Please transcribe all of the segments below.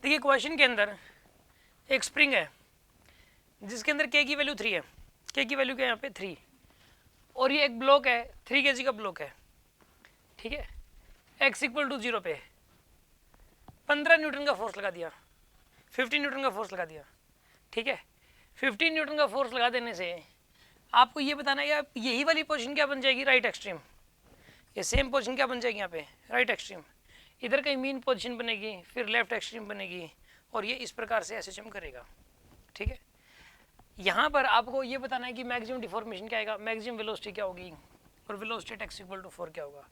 देखिए क्वेश्चन के अंदर एक स्प्रिंग है जिसके अंदर के की वैल्यू 3 है, के की वैल्यू क्या है यहाँ पे 3, और ये एक ब्लॉक है 3 kg का ब्लॉक है, ठीक है। x इक्वल टू 0 पे 15 न्यूटन का फोर्स लगा दिया, 15 न्यूटन का फोर्स लगा दिया, ठीक है। 15 न्यूटन का फोर्स लगा देने से आपको ये बताना है यही वाली पोजीशन क्या बन जाएगी, राइट एक्सट्रीम। ये सेम पोजीशन क्या बन जाएगी यहाँ पे, राइट एक्सट्रीम। इधर कहीं मीन पोजीशन बनेगी, फिर लेफ्ट एक्सट्रीम बनेगी, और ये इस प्रकार से एसएचएम करेगा, ठीक है। यहाँ पर आपको ये बताना है कि मैक्सिमम डिफॉर्मेशन क्या आएगा, मैक्सिमम वेलोसिटी क्या होगी, और velocity at x equal to 4 क्या होगा।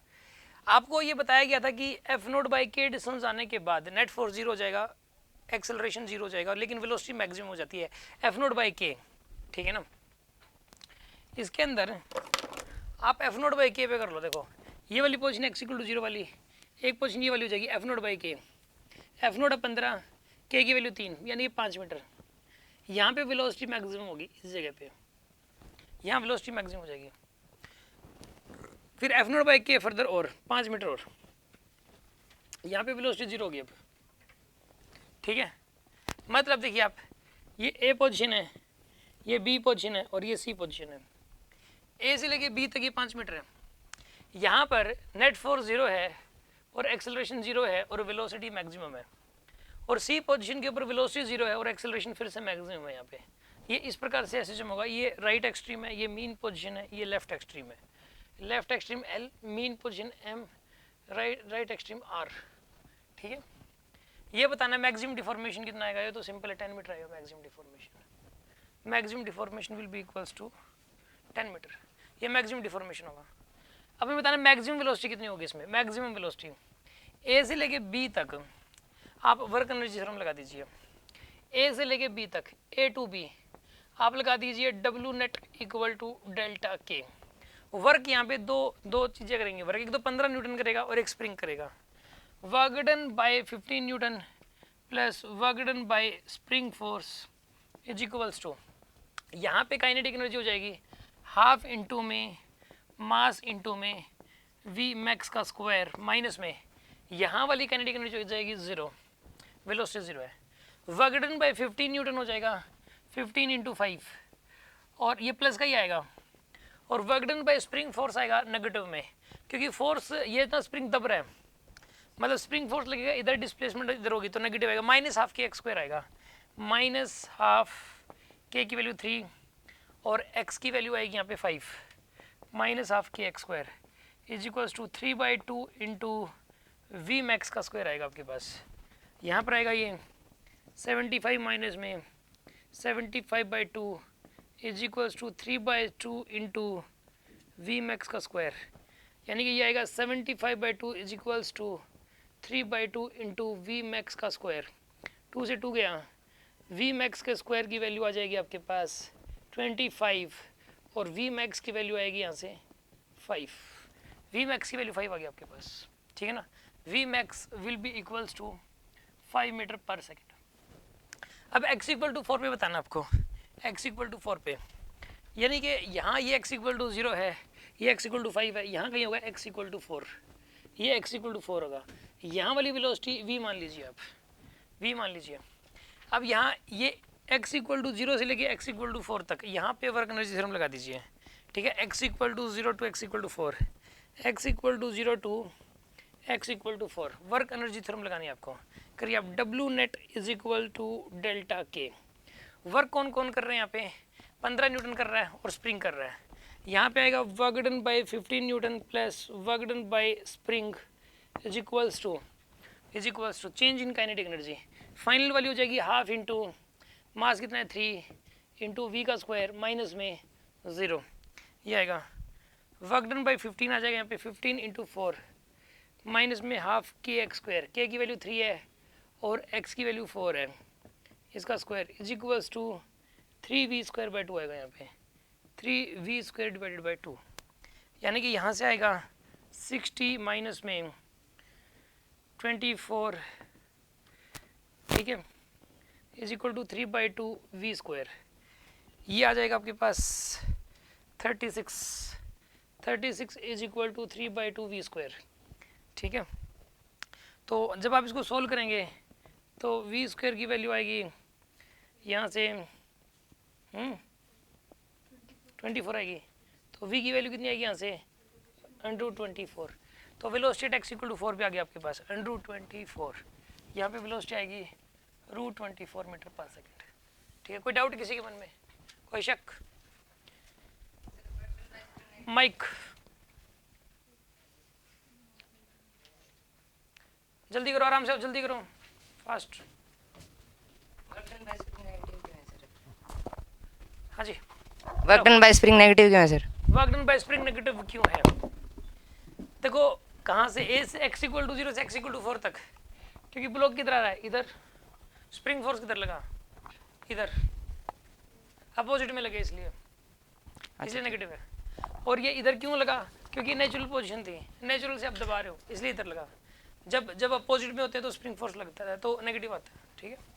आपको ये बताया गया था कि एफ नोट बाई के डिस्टेंस आने के बाद नेट फोर्स 0 हो जाएगा, एक्सेलरेशन 0 हो जाएगा, लेकिन वेलोसिटी मैक्सिमम हो जाती है एफ नोट बाई के, ठीक है ना। इसके अंदर आप एफ नोट बाई के पे कर लो, देखो ये वाली पोजीशन एक्स इक्वल टू 0 वाली, एक पोजीशन ये वाली हो जाएगी एफ नोट बाई के, एफ नोट 15, के की वैल्यू 3 यानी 5 मीटर। यहाँ पे वेलोसिटी मैक्सिमम होगी इस जगह पे, यहाँ वेलोसिटी मैक्सिमम हो जाएगी। फिर एफ नोट बाई के फर्दर और 5 मीटर और, यहाँ पे वेलोसिटी 0 होगी अब, ठीक है। मतलब देखिए आप, ये ए पोजीशन है, ये बी पोजीशन है, और ये सी पोजीशन है। ए से लेके बी तक ये 5 मीटर है। यहाँ पर नेट फोर्स 0 है और एक्सेलरेशन 0 है और वेलोसिटी मैक्सिमम है, और सी पोजीशन के ऊपर वेलोसिटी 0 है और एक्सेलरेशन फिर से मैक्सिमम है यहाँ पे। ये इस प्रकार से एसएचएम होगा। ये राइट एक्सट्रीम है, ये मीन पोजीशन है, ये लेफ्ट एक्सट्रीम है, left extreme L, mean position M, right extreme R, ठीक है। ये बताना मैक्सिमम डिफॉर्मेशन कितना आएगा, ये तो सिंपल है 10 मीटर आएगा maximum deformation. Maximum deformation will be equals to 10 metre, ये मैक्सिमम डिफॉर्मेशन होगा। अब मैं बताना मैक्सिमम वेलोसिटी कितनी होगी इसमें। मैक्सिमम वेलोसिटी ए से लेके बी तक आप वर्क एनर्जी थ्योरम लगा दीजिए। ए से लेके बी तक, ए टू बी आप लगा दीजिए W net equal to delta के। वर्क यहाँ पे दो चीज़ें करेंगे वर्क, एक तो 15 न्यूटन करेगा और एक स्प्रिंग करेगा। Work done by 15 newton plus work done by spring force is equals to, यहाँ पे काइनेटिक एनर्जी हो जाएगी हाफ इंटू में मास इंटू में वी मैक्स का स्क्वायर माइनस में यहाँ वाली काइनेटिक एनर्जी हो जाएगी 0, वेलोसिटी 0 है। वर्क डन बाय 15 न्यूटन हो जाएगा 15 इंटू 5, और ये प्लस का ही आएगा, और work done by spring force आएगा नेगेटिव में, क्योंकि फोर्स ये इतना स्प्रिंग दब रहा है, मतलब स्प्रिंग फोर्स लगेगा, इधर डिस्प्लेसमेंट इधर होगी तो नेगेटिव आएगा, minus half k x square आएगा, माइनस हाफ के की वैल्यू 3 और एक्स की वैल्यू आएगी यहाँ पे 5, minus half k x square is equals to 3/2 into v max का स्क्वायर आएगा आपके पास। यहाँ पर आएगा ये 75 माइनस में 75/2 is equals to 3/2 into v max का स्क्वायर, यानी कि ये आएगा 75/2 is equals to 3/2 into v max का स्क्वायर। 2 से 2 गया, वी मैक्स के स्क्वायर की वैल्यू आ जाएगी आपके पास 25, और वी मैक्स की वैल्यू आएगी यहाँ से 5, वी मैक्स की वैल्यू 5 आ गई आपके पास, ठीक है ना। V max will be equals to 5 meter पर सेकेंड। अब x इक्वल टू 4 पे बताना आपको, x इक्वल टू 4 पे, यानी कि यहाँ ये x इक्वल टू 0 है, ये x इक्वल टू 5 है, यहाँ कहीं होगा x इक्वल टू 4, ये x इक्वल टू 4 होगा। यहाँ वाली वेलोसिटी v मान लीजिए आप, v मान लीजिए। अब यहाँ ये x इक्वल टू 0 से लेके x इक्वल टू 4 तक यहाँ पे वर्क एनर्जी थ्योरम लगा दीजिए, ठीक है। x equal to 0 to x equal to 4, x equal to 0 to x equal to 4, work energy theorem लगानी है आपको। करिए आप W net is equal to delta के। वर्क कौन कौन कर रहे हैं यहाँ पे, 15 न्यूटन कर रहा है और स्प्रिंग कर रहा है। यहाँ पे आएगा work done by 15 newton plus work done by spring is equals to change in kinetic energy. Final value हो जाएगी हाफ इंटू मास कितना है 3 इंटू वी का स्क्वायर माइनस में 0, ये आएगा। वर्क डन बाय 15 आ जाएगा यहाँ पे 15 इंटू 4 माइनस में हाफ के एक्स स्क्वायर, के की वैल्यू 3 है और x की वैल्यू 4 है, इसका square is equals to 3v² आएगा यहाँ पे 3v² डिवाइडेड बाई 2, यानी कि यहाँ से आएगा 60 माइनस में 24, ठीक है, इज इक्वल टू 3/2 v², ये आ जाएगा आपके पास 36 इज इक्वल टू 3/2 v², ठीक है। तो जब आप इसको सोल्व करेंगे तो वी स्क्वायर की वैल्यू आएगी यहाँ से 24 आएगी, तो v की वैल्यू कितनी आएगी यहाँ से √24, तो velocity at x equal to 4 भी आ गया आपके पास √24, यहाँ पे वेलोसिटी आएगी √24 मीटर पर सेकेंड। ठीक है, कोई डाउट किसी के मन में, कोई शक? माइक जल्दी करो, आराम से जल्दी करो, फास्ट। हाँ जी, work done by spring negative क्यों है sir? Work done by spring negative क्यों है? देखो कहाँ से a से x इक्वल टू 0 से x इक्वल टू 4 तक, क्योंकि ब्लॉक किधर आ रहा है, इधर, स्प्रिंग फोर्स किधर लगा, इधर अपोजिट में लगे, इसलिए नेगेटिव है। और ये इधर क्यों लगा, क्योंकि नेचुरल पोजीशन थी, नेचुरल से आप दबा रहे हो इसलिए इधर लगा। जब अपोजिट में होते हैं तो स्प्रिंग फोर्स लगता है तो नेगेटिव आता है। ठीक है।